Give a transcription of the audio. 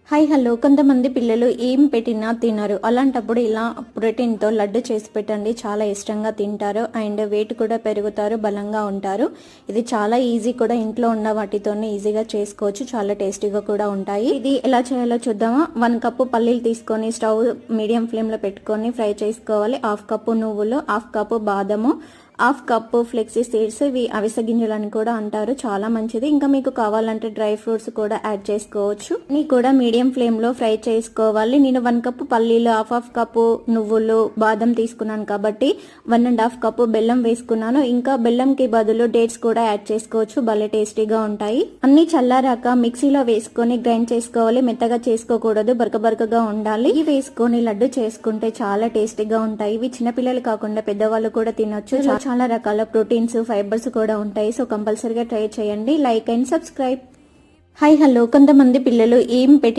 Hi hello కొంతమంది పిల్లలు ఏం పెట్టినా తినరు. అలాంటప్పుడు ఇలా ప్రోటీన్తో లడ్డు చేసి పెట్టండి, చాలా ఇష్టంగా తింటారు అండ్ వెయిట్ కూడా పెరుగుతారు, బలంగా ఉంటారు. ఇది చాలా ఈజీ కూడా, ఇంట్లో ఉన్న వాటితోనే ఈజీగా చేసుకోవచ్చు, చాలా టేస్టీగా కూడా ఉంటాయి. ఇది ఎలా చేయాలో చూద్దామా. 1 కప్పు పల్లీలు తీసుకొని స్టవ్ మీడియం ఫ్లేమ్లో పెట్టుకొని ఫ్రై చేసుకోవాలి. 1/2 కప్పు నువ్వులు, 1/2 కప్పు బాదము, 1/2 కప్పు ఫ్లెక్సీ సీడ్స్, ఇవి అవిసె గింజలని కూడా అంటారు, చాలా మంచిది. ఇంకా మీకు కావాలంటే డ్రై ఫ్రూట్స్ కూడా యాడ్ చేసుకోవచ్చు. నీ కూడా మీడియం ఫ్లేమ్ లో ఫ్రై చేసుకోవాలి. నేను 1 కప్పు పల్లీలు, 1/2 కప్పు నువ్వులు, బాదం తీసుకున్నాను కాబట్టి 1.5 కప్పు బెల్లం వేసుకున్నాను. ఇంకా బెల్లంకి బదులు డేట్స్ కూడా యాడ్ చేసుకోవచ్చు, భలే టేస్టీగా ఉంటాయి. అన్ని చల్లారాక మిక్సీలో వేసుకొని గ్రైండ్ చేసుకోవాలి, మెత్తగా చేసుకోకూడదు, బరకబరకగా ఉండాలి. ఇవి వేసుకొని లడ్డు చేసుకుంటే చాలా టేస్టీగా ఉంటాయి. ఇవి చిన్నపిల్లలు కాకుండా పెద్దవాళ్ళు కూడా తినొచ్చు. చాలా రకాల ప్రోటీన్స్, ఫైబర్స్ కూడా ఉంటాయి. సో కంపల్సరీగా ట్రై చేయండి. Like and subscribe. Hi hello కొంతమంది పిల్లలు ఏం పెట్టి